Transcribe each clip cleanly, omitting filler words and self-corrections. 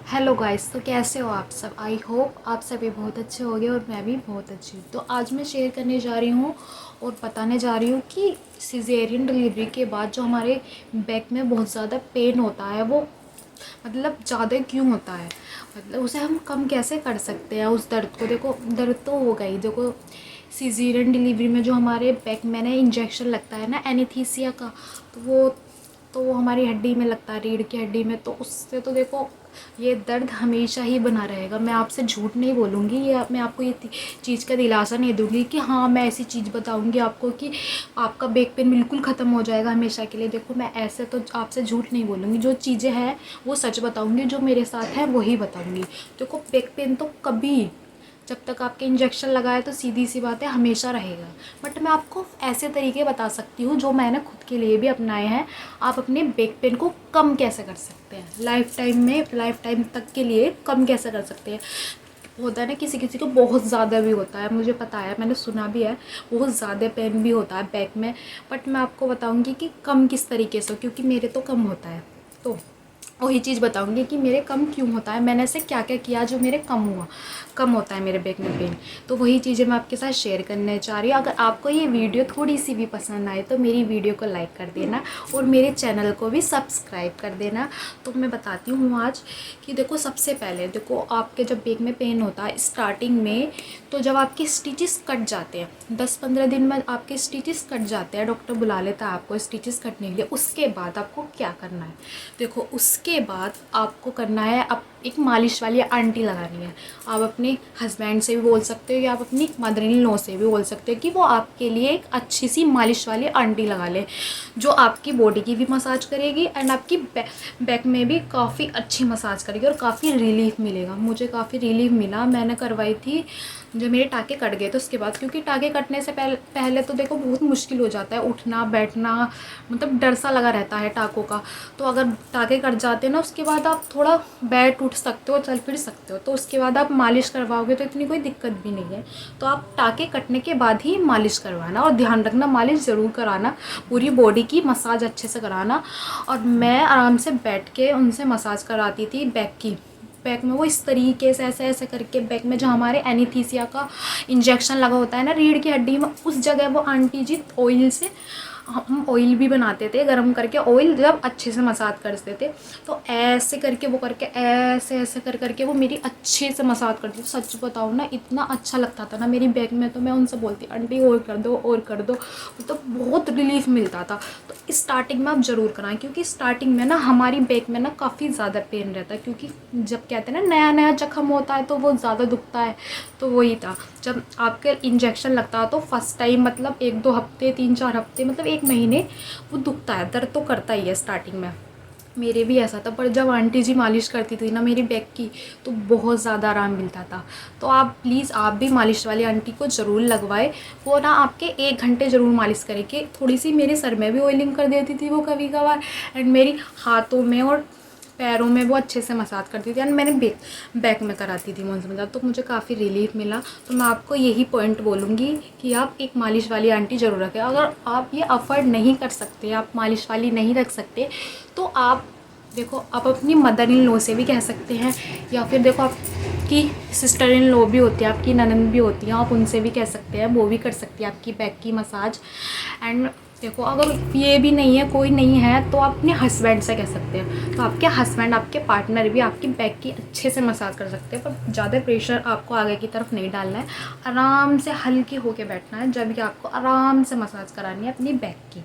Hello guys, तो कैसे हो आप सब। आई होप आप सभी बहुत अच्छे होंगे और मैं भी बहुत अच्छी हूँ। तो आज मैं शेयर करने जा रही हूँ और बताने जा रही हूँ कि सिजेरियन डिलीवरी के बाद जो हमारे बैक में बहुत ज़्यादा पेन होता है वो मतलब ज़्यादा क्यों होता है, मतलब उसे हम कम कैसे कर सकते हैं उस दर्द को। देखो, दर्द तो होगा ही। देखो, सिजेरियन डिलीवरी में जो हमारे बैक में ना इंजेक्शन लगता है ना एनेस्थीसिया का, तो वो हमारी हड्डी में लगता है, रीढ़ की हड्डी में। तो उससे तो देखो ये दर्द हमेशा ही बना रहेगा। मैं आपसे झूठ नहीं बोलूँगी, ये मैं आपको ये चीज़ का दिलासा नहीं दूँगी कि हाँ मैं ऐसी चीज़ बताऊँगी आपको कि आपका बैक पेन बिल्कुल ख़त्म हो जाएगा हमेशा के लिए। देखो, मैं ऐसे तो आपसे झूठ नहीं बोलूँगी, जो चीज़ें हैं वो सच बताऊँगी, जो मेरे साथ है वही बताऊँगी। देखो, बैक पेन तो कभी, जब तक आपके इंजेक्शन लगाए तो सीधी सी बात है हमेशा रहेगा। बट मैं आपको ऐसे तरीके बता सकती हूँ जो मैंने खुद के लिए भी अपनाए हैं। आप अपने बैक पेन को कम कैसे कर सकते हैं, लाइफ टाइम तक के लिए कम कैसे कर सकते हैं। होता है ना, किसी किसी को बहुत ज़्यादा भी होता है, मुझे पता है, मैंने सुना भी है, बहुत ज़्यादा पेन भी होता है बैक में। बट मैं आपको बताऊँगी कि कम किस तरीके से, क्योंकि मेरे तो कम होता है। तो वही चीज़ बताऊंगी कि मेरे कम क्यों होता है, मैंने ऐसे क्या क्या किया जो मेरे कम होता है मेरे बैक में पेन। तो वही चीज़ें मैं आपके साथ शेयर करने चाह रही हूँ। अगर आपको ये वीडियो थोड़ी सी भी पसंद आए तो मेरी वीडियो को लाइक कर देना और मेरे चैनल को भी सब्सक्राइब कर देना। तो मैं बताती हूँ आज कि देखो, सबसे पहले देखो, आपके जब बैक में पेन होता है स्टार्टिंग में, तो जब आपके स्टिचेस कट जाते हैं 10-15 दिन में, आपके स्टिचेस कट जाते हैं, डॉक्टर बुला लेता है आपको स्टिचेस कटने के लिए। उसके बाद आपको क्या करना है, देखो उसके बाद आपको करना है, अब एक मालिश वाली आंटी लगानी है। आप अपने हस्बैंड से भी बोल सकते हो या आप अपनी मदर इन लॉ से भी बोल सकते हो कि वो आपके लिए एक अच्छी सी मालिश वाली आंटी लगा ले, जो आपकी बॉडी की भी मसाज करेगी एंड आपकी बैक में भी काफ़ी अच्छी मसाज करेगी और काफ़ी रिलीफ मिलेगा। मुझे काफ़ी रिलीफ मिला, मैंने करवाई थी जब मेरे टाँके कट गए। तो उसके बाद, क्योंकि टाँके कटने से पहले तो देखो बहुत मुश्किल हो जाता है उठना बैठना, मतलब डर सा लगा रहता है टाँकों का। तो अगर टाँके कट जाते हैं ना, उसके बाद आप थोड़ा बैठ उठ सकते हो, चल फिर सकते हो। तो उसके बाद आप मालिश करवाओगे तो इतनी कोई दिक्कत भी नहीं है। तो आप टाँके कटने के बाद ही मालिश करवाना, और ध्यान रखना मालिश ज़रूर कराना, पूरी बॉडी की मसाज अच्छे से कराना। और मैं आराम से बैठ के उनसे मसाज कराती थी बैक की। बैक में वो इस तरीके से ऐसे ऐसे करके, बैक में जो हमारे एनीस्थीसिया का इंजेक्शन लगा होता है ना रीढ़ की हड्डी में, उस जगह वो आंटी जी ऑयल से, हम ऑयल भी बनाते थे गर्म करके, ऑयल जब अच्छे से मसाज करते थे। तो ऐसे करके वो करके ऐसे ऐसे कर करके वो मेरी अच्छे से मसाज करती थी। सच बताऊँ ना, इतना अच्छा लगता था ना मेरी बैक में। तो मैं उनसे बोलती, आंटी और कर दो और कर दो, तो बहुत रिलीफ मिलता था। तो स्टार्टिंग में आप ज़रूर कराएं, क्योंकि स्टार्टिंग में ना हमारी बैक में ना काफ़ी ज़्यादा पेन रहता है, क्योंकि जब कहते हैं ना नया नया जख्म होता है तो वो ज़्यादा दुखता है। तो वही था, जब आपके इंजेक्शन लगता है तो फर्स्ट टाइम मतलब 1-2 हफ्ते 3-4 हफ्ते मतलब 1 महीने वो दुखता है, दर्द तो करता ही है स्टार्टिंग में। मेरे भी ऐसा था, पर जब आंटी जी मालिश करती थी ना मेरी बैक की, तो बहुत ज़्यादा आराम मिलता था। तो आप प्लीज़ आप भी मालिश वाली आंटी को ज़रूर लगवाए। वो ना आपके 1 घंटे ज़रूर मालिश करेगी। थोड़ी सी मेरे सर में भी ऑयलिंग कर देती थी वो कभी कभार, एंड मेरी हाथों में और पैरों में वो अच्छे से मसाज करती थी, एंड मैंने बैक में कराती थी उनसे मसाज, तो मुझे काफ़ी रिलीफ मिला। तो मैं आपको यही पॉइंट बोलूँगी कि आप एक मालिश वाली आंटी ज़रूर रखें। अगर आप ये अफोर्ड नहीं कर सकते, आप मालिश वाली नहीं रख सकते, तो आप देखो, आप अपनी मदर इन लॉ से भी कह सकते हैं, या फिर देखो आपकी सिस्टर इन लॉ भी होती है, आपकी ननंद भी होती हैं, आप उनसे भी कह सकते हैं, वो भी कर सकती है आपकी बैक की मसाज। एंड देखो, अगर ये भी नहीं है, कोई नहीं है, तो आप अपने हस्बैंड से कह सकते हैं। तो आपके हस्बैंड, आपके पार्टनर भी आपकी बैक की अच्छे से मसाज कर सकते हैं, पर ज़्यादा प्रेशर आपको आगे की तरफ नहीं डालना है। आराम से हल्के होके बैठना है जब भी आपको आराम से मसाज करानी है अपनी बैक की।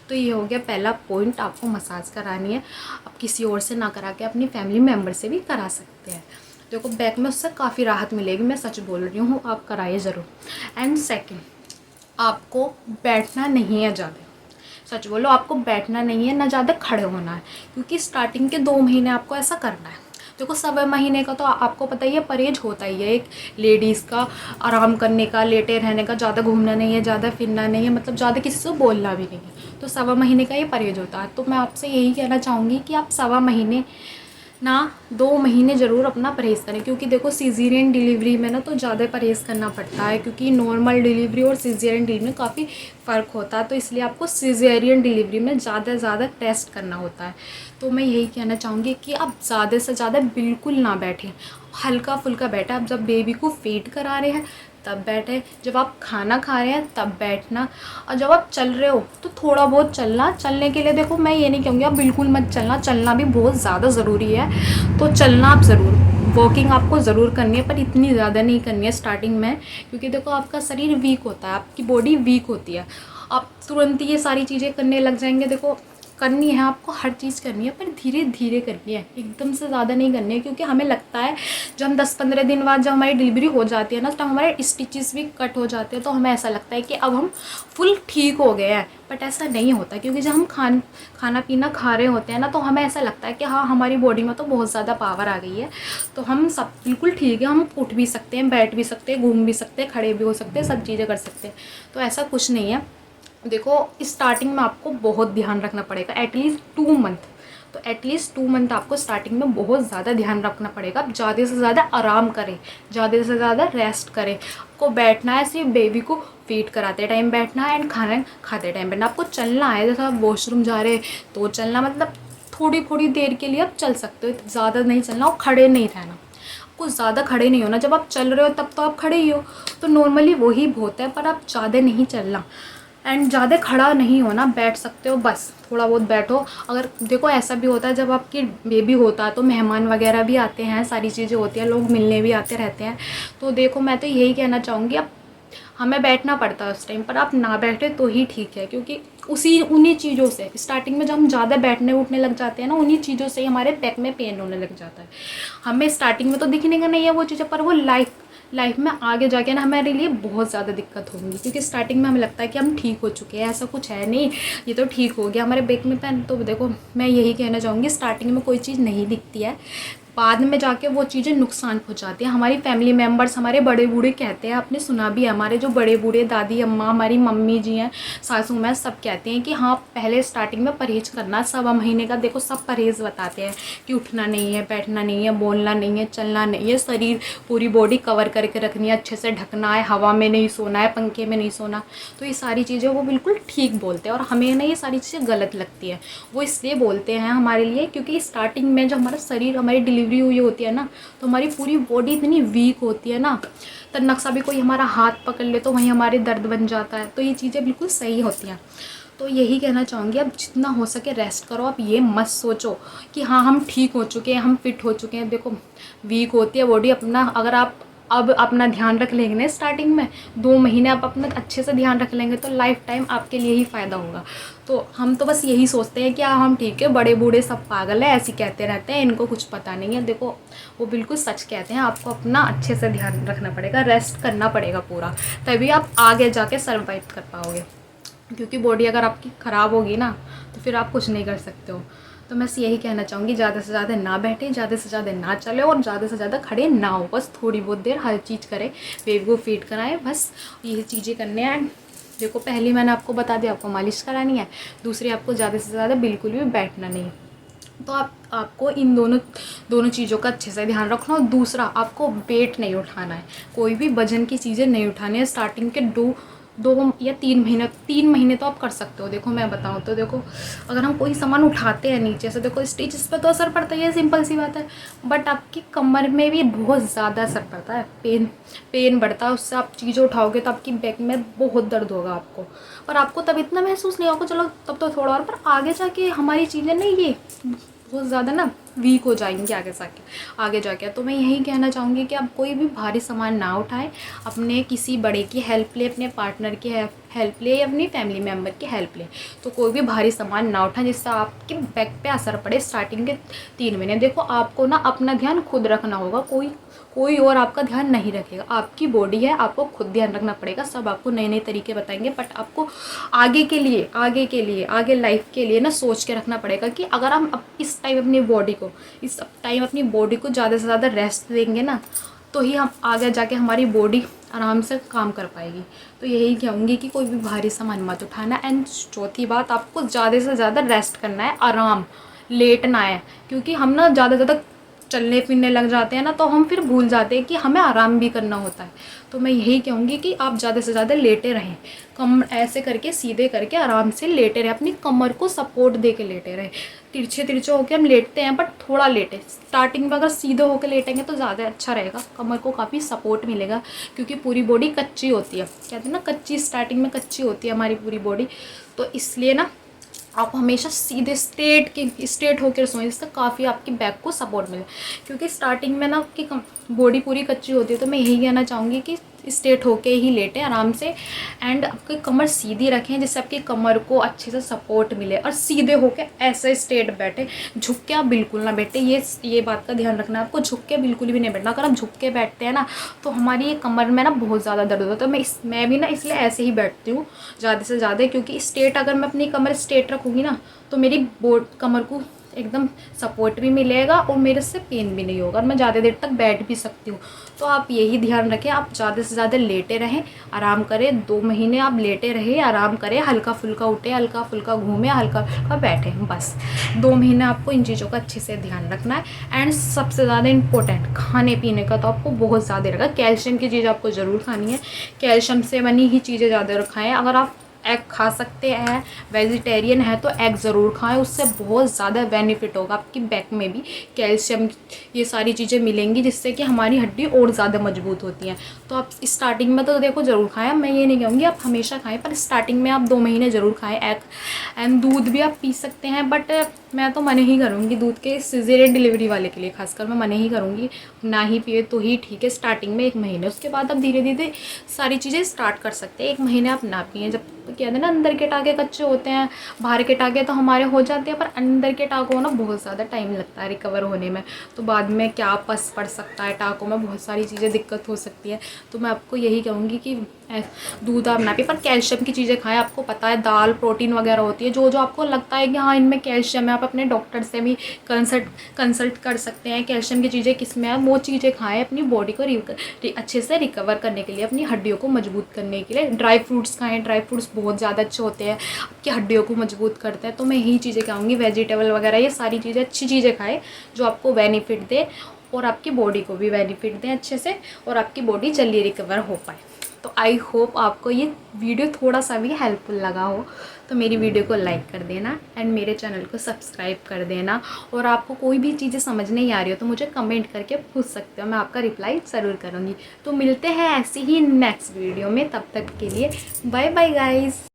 तो ये हो गया पहला पॉइंट, आपको मसाज करानी है। आप किसी और से ना करा के अपनी फैमिली मेम्बर से भी करा सकते हैं। देखो, बैक में उससे काफ़ी राहत मिलेगी, मैं सच बोल रही हूँ, आप कराइए ज़रूर। एंड सेकेंड, आपको बैठना नहीं है ज़्यादा। सच बोलो, आपको बैठना नहीं है, ना ज़्यादा खड़े होना है, क्योंकि स्टार्टिंग के 2 महीने आपको ऐसा करना है। देखो, 1.25 महीने का तो आपको पता ही है, परहेज होता ही है एक लेडीज़ का, आराम करने का, लेटे रहने का, ज़्यादा घूमना नहीं है, ज़्यादा फिरना नहीं है, मतलब ज़्यादा किसी से बोलना भी नहीं है। तो 1.25 महीने का ये परहेज होता है। तो मैं आपसे यही कहना चाहूँगी कि आप 1.25 महीने ना 2 महीने ज़रूर अपना परहेज़ करें, क्योंकि देखो सीज़ेरियन डिलीवरी में ना तो ज़्यादा परहेज़ करना पड़ता है, क्योंकि नॉर्मल डिलीवरी और सीज़ेरियन डिलीवरी में काफ़ी फ़र्क होता है। तो इसलिए आपको सीज़ेरियन डिलीवरी में ज़्यादा टेस्ट करना होता है। तो मैं यही कहना चाहूँगी कि आप ज़्यादा से ज़्यादा बिल्कुल ना बैठें, हल्का फुल्का बैठा। आप जब बेबी को फीड करा रहे हैं तब बैठे, जब आप खाना खा रहे हैं तब बैठना, और जब आप चल रहे हो तो थोड़ा बहुत चलना। चलने के लिए देखो मैं ये नहीं कहूँगी आप बिल्कुल मत चलना, चलना भी बहुत ज़्यादा ज़रूरी है। तो चलना आप ज़रूर, वॉकिंग आपको ज़रूर करनी है, पर इतनी ज़्यादा नहीं करनी है स्टार्टिंग में, क्योंकि देखो आपका शरीर वीक होता है, आपकी बॉडी वीक होती है। आप तुरंत ये सारी चीज़ें करने लग जाएंगे, देखो करनी है आपको, हर चीज़ करनी है, पर धीरे धीरे करनी है, एकदम से ज़्यादा नहीं करनी है। क्योंकि हमें लगता है जब हम 10-15 दिन बाद जब हमारी डिलीवरी हो जाती है ना, तो हमारे स्टिचेस भी कट हो जाते हैं, तो हमें ऐसा लगता है कि अब हम फुल ठीक हो गए हैं, बट ऐसा नहीं होता। क्योंकि जब हम खाना पीना खा रहे होते हैं ना, तो हमें ऐसा लगता है कि हाँ हमारी बॉडी में तो बहुत ज़्यादा पावर आ गई है, तो हम सब बिल्कुल ठीक है, हम उठ भी सकते हैं, बैठ भी सकते हैं, घूम भी सकते हैं, खड़े भी हो सकते हैं, सब चीज़ें कर सकते हैं। तो ऐसा कुछ नहीं है। देखो स्टार्टिंग में आपको बहुत ध्यान रखना पड़ेगा, एटलीस्ट 2 मंथ। तो एटलीस्ट 2 मंथ आपको स्टार्टिंग में बहुत ज़्यादा ध्यान रखना पड़ेगा। आप ज़्यादा से ज़्यादा आराम करें, ज़्यादा से ज़्यादा रेस्ट करें। आपको बैठना है, सिर्फ बेबी को फीड कराते टाइम बैठना है, एंड खाना खाते टाइम बैठना। आपको चलना है, जैसे आप वॉशरूम जा रहे तो चलना, मतलब थोड़ी थोड़ी देर के लिए आप चल सकते हो, ज़्यादा नहीं चलना, और खड़े नहीं रहना। आपको ज़्यादा खड़े नहीं होना, जब आप चल रहे हो तब तो आप खड़े ही हो, तो नॉर्मली वही बहुत है, पर आप ज़्यादा नहीं चलना, एंड ज़्यादा खड़ा नहीं होना, बैठ सकते हो बस थोड़ा बहुत बैठो। अगर देखो ऐसा भी होता है जब आपकी बेबी होता है तो मेहमान वगैरह भी आते हैं, सारी चीज़ें होती हैं, लोग मिलने भी आते रहते हैं। तो देखो मैं तो यही कहना चाहूँगी, अब हमें बैठना पड़ता है उस टाइम पर, आप ना बैठे तो ही ठीक है। क्योंकि उन्हीं चीज़ों से स्टार्टिंग में जब हम ज़्यादा बैठने उठने लग जाते हैं ना, उन्हीं चीज़ों से ही हमारे बैक में पेन होने लग जाता है। हमें स्टार्टिंग में तो दिखने का नहीं है वो चीज़ें, पर वो लाइफ में आगे जाके ना हमारे लिए बहुत ज़्यादा दिक्कत होगी। क्योंकि स्टार्टिंग में हमें लगता है कि हम ठीक हो चुके हैं, ऐसा कुछ है नहीं, ये तो ठीक हो गया हमारे बैक में पेन। तो देखो मैं यही कहना चाहूँगी, स्टार्टिंग में कोई चीज़ नहीं दिखती है, बाद में जाके वो चीज़ें नुकसान पहुँचाती हैं। हमारी फैमिली मेम्बर्स, हमारे बड़े बूढ़े कहते हैं, आपने सुना भी है, हमारे जो बड़े बूढ़े दादी अम्मा, हमारी मम्मी जी हैं, सासू माँ, सब कहते हैं कि हाँ पहले स्टार्टिंग में परहेज करना, 1.25 महीने का देखो सब परहेज बताते हैं कि उठना नहीं है, बैठना नहीं है, बोलना नहीं है, चलना नहीं है, शरीर पूरी बॉडी कवर करके रखनी है, अच्छे से ढकना है, हवा में नहीं सोना है, पंखे में नहीं सोना। तो ये सारी चीज़ें वो बिल्कुल ठीक बोलते हैं, और हमें ना ये सारी चीज़ें गलत लगती है। वो इसलिए बोलते हैं हमारे लिए, क्योंकि स्टार्टिंग में जो हमारा शरीर, हमारी डिलीवरी हुई होती है ना, तो हमारी पूरी बॉडी इतनी वीक होती है ना, तो नक्शा भी कोई हमारा हाथ पकड़ ले तो वहीं हमारे दर्द बन जाता है। तो ये चीज़ें बिल्कुल सही होती हैं। तो यही कहना चाहूँगी, आप जितना हो सके रेस्ट करो। आप ये मत सोचो कि हाँ हम ठीक हो चुके हैं, हम फिट हो चुके हैं। देखो वीक होती है बॉडी, अपना अगर आप अब अपना ध्यान रख लेंगे ना स्टार्टिंग में 2 महीने आप अपना अच्छे से ध्यान रख लेंगे, तो लाइफ टाइम आपके लिए ही फ़ायदा होगा। तो हम तो बस यही सोचते हैं कि हाँ हम ठीक है, बड़े बूढ़े सब पागल है, ऐसे कहते रहते हैं, इनको कुछ पता नहीं है। देखो वो बिल्कुल सच कहते हैं, आपको अपना अच्छे से ध्यान रखना पड़ेगा, रेस्ट करना पड़ेगा पूरा, तभी आप आगे जाके सर्वाइव कर पाओगे। क्योंकि बॉडी अगर आपकी ख़राब होगी ना, तो फिर आप कुछ नहीं कर सकते हो। तो मैं यही कहना चाहूँगी, ज़्यादा से ज़्यादा ना बैठे, ज़्यादा से ज़्यादा ना चले, और ज़्यादा से ज़्यादा खड़े ना हो। बस थोड़ी बहुत देर हर चीज़ करें, बेबी को फीड कराएं, बस यही चीज़ें करने हैं। देखो पहली मैंने आपको बता दिया, आपको मालिश करानी है। दूसरी, आपको ज़्यादा से ज़्यादा बिल्कुल भी बैठना नहीं। तो आपको इन दोनों चीज़ों का अच्छे से ध्यान रखना। और दूसरा, आपको वेट नहीं उठाना है, कोई भी वजन की चीज़ें नहीं उठानी है। स्टार्टिंग के 2 या 3 महीने तो आप कर सकते हो। देखो मैं बताऊँ तो, देखो अगर हम कोई सामान उठाते हैं नीचे से, देखो स्टिचेस पे तो असर पड़ता ही है, सिंपल सी बात है, बट आपकी कमर में भी बहुत ज़्यादा असर पड़ता है, पेन बढ़ता है उससे। आप चीज़ें उठाओगे तो आपकी बैक में बहुत दर्द होगा आपको, पर आपको तब इतना महसूस नहीं होगा, चलो तब तो थोड़ा और, पर आगे जाके हमारी चीज़ें नहीं, ये बहुत ज़्यादा ना वीक हो जाएंगे आगे जाके। तो मैं यही कहना चाहूँगी कि आप कोई भी भारी सामान ना उठाएं, अपने किसी बड़े की हेल्प ले, अपने पार्टनर की हेल्प ले, या अपनी फैमिली मेम्बर की हेल्प ले। तो कोई भी भारी सामान ना उठाएं जिससे आपके बैक पे असर पड़े स्टार्टिंग के 3 महीने। देखो आपको ना अपना ध्यान खुद रखना होगा, कोई और आपका ध्यान नहीं रखेगा। आपकी बॉडी है, आपको खुद ध्यान रखना पड़ेगा। सब आपको नए नए तरीके बताएंगे, बट आपको आगे लाइफ के लिए ना सोच के रखना पड़ेगा कि अगर हम इस टाइम अपनी बॉडी को ज़्यादा से ज़्यादा रेस्ट देंगे ना, तो ही हम आगे जाके हमारी बॉडी आराम से काम कर पाएगी। तो यही कहूँगी कि कोई भी भारी सामान मत उठाना। एंड चौथी बात, आपको ज़्यादा से ज़्यादा रेस्ट करना है, आराम लेटना है। क्योंकि हम ना ज़्यादा चलने फिरने लग जाते हैं ना, तो हम फिर भूल जाते हैं कि हमें आराम भी करना होता है। तो मैं यही कहूँगी कि आप ज़्यादा से ज़्यादा लेटे रहें, कम ऐसे करके सीधे करके आराम से लेटे रहें, अपनी कमर को सपोर्ट दे के लेटे रहें। तिरछे तिरछे होकर हम लेटते हैं, बट थोड़ा लेटे। स्टार्टिंग में अगर सीधे होकर लेटेंगे तो ज़्यादा अच्छा रहेगा, कमर को काफ़ी सपोर्ट मिलेगा, क्योंकि पूरी बॉडी कच्ची होती है, कहते हैं ना कच्ची, स्टार्टिंग में कच्ची होती है हमारी पूरी बॉडी। तो इसलिए ना आप हमेशा सीधे स्ट्रेट होकर सोएं, जिससे काफ़ी आपकी बैक को सपोर्ट मिले, क्योंकि स्टार्टिंग में ना आपकी बॉडी पूरी कच्ची होती है। तो मैं यही कहना चाहूँगी कि स्ट्रेट होके ही लेटें आराम से, एंड आपकी कमर सीधी रखें, जिससे आपकी कमर को अच्छे से सपोर्ट मिले, और सीधे होके ऐसे स्ट्रेट बैठे, झुक के आप बिल्कुल ना बैठे। ये बात का ध्यान रखना है आपको, झुक के बिल्कुल भी नहीं बैठना। अगर आप झुक के बैठते हैं ना, तो हमारी ये कमर में ना बहुत ज़्यादा दर्द होता है। तो मैं भी ना इसलिए ऐसे ही बैठती हूँ ज़्यादा से ज़्यादा, क्योंकि स्ट्रेट अगर मैं अपनी कमर स्ट्रेट रखूँगी ना, तो मेरी कमर को एकदम सपोर्ट भी मिलेगा और मेरे से पेन भी नहीं होगा, और मैं ज़्यादा देर तक बैठ भी सकती हूँ। तो आप यही ध्यान रखें, आप ज़्यादा से ज़्यादा लेटे रहें, आराम करें। 2 महीने आप लेटे रहे, आराम करें, हल्का फुल्का उठे, हल्का फुल्का घूमें, हल्का फुल्का बैठें, बस 2 महीने आपको इन चीज़ों का अच्छे से ध्यान रखना है। एंड सबसे ज़्यादा इंपॉर्टेंट, खाने पीने का तो आपको बहुत ज़्यादा रखा। कैल्शियम की चीज़ आपको ज़रूर खानी है, कैल्शियम से बनी ही चीज़ें ज़्यादा खाएँ। अगर आप एग खा सकते हैं, वेजिटेरियन है तो एग ज़रूर खाएं, उससे बहुत ज़्यादा बेनिफिट होगा आपकी बैक में भी। कैल्शियम, ये सारी चीज़ें मिलेंगी, जिससे कि हमारी हड्डी और ज़्यादा मजबूत होती हैं। तो आप स्टार्टिंग में तो देखो ज़रूर खाएं, मैं ये नहीं कहूँगी आप हमेशा खाएं, पर स्टार्टिंग में आप 2 महीने ज़रूर खाएं एग। एंड दूध भी आप पी सकते हैं, बट मैं तो मना ही करूँगी दूध के, सिजेरियन डिलीवरी वाले के लिए खासकर मैं मना ही करूँगी, ना ही पिए तो ही ठीक है स्टार्टिंग में 1 महीने। उसके बाद आप धीरे धीरे सारी चीज़ें स्टार्ट कर सकते हैं। 1 महीने आप ना पिए, जब कहते हैं ना अंदर के टाँके कच्चे होते हैं, बाहर के टाँके तो हमारे हो जाते हैं, पर अंदर के टाँकों ना बहुत ज़्यादा टाइम लगता है रिकवर होने में। तो बाद में क्या पस पड़ सकता है टाँकों में, बहुत सारी चीज़ें दिक्कत हो सकती है। तो मैं आपको यही कहूँगी कि दूध आप ना पिए, पर कैल्शियम की चीज़ें खाएं। आपको पता है दाल प्रोटीन वगैरह होती है, जो जो आपको लगता है कि हाँ इनमें कैल्शियम है, आप अपने डॉक्टर से भी कंसल्ट कर सकते हैं कैल्शियम की चीज़ें किस में है, वो चीज़ें खाएं अपनी बॉडी को अच्छे से रिकवर करने के लिए, अपनी हड्डियों को मजबूत करने के लिए। ड्राई फ्रूट्स खाएं, ड्राई फ्रूट्स बहुत ज़्यादा अच्छे होते हैं, आपकी हड्डियों को मजबूत करते हैं। तो मैं यही चीज़ें कहूँगी, वेजिटेबल वगैरह ये सारी चीज़ें, अच्छी चीज़ें खाएं जो आपको बेनिफिट दे और आपकी बॉडी को भी बेनिफिट दें अच्छे से, और आपकी बॉडी जल्दी रिकवर हो पाए। तो आई होप आपको ये वीडियो थोड़ा सा भी हेल्पफुल लगा हो। तो मेरी वीडियो को लाइक कर देना एंड मेरे चैनल को सब्सक्राइब कर देना। और आपको कोई भी चीज़ें समझ नहीं आ रही हो तो मुझे कमेंट करके पूछ सकते हो, मैं आपका रिप्लाई ज़रूर करूँगी। तो मिलते हैं ऐसे ही नेक्स्ट वीडियो में, तब तक के लिए बाय बाय गाइज़।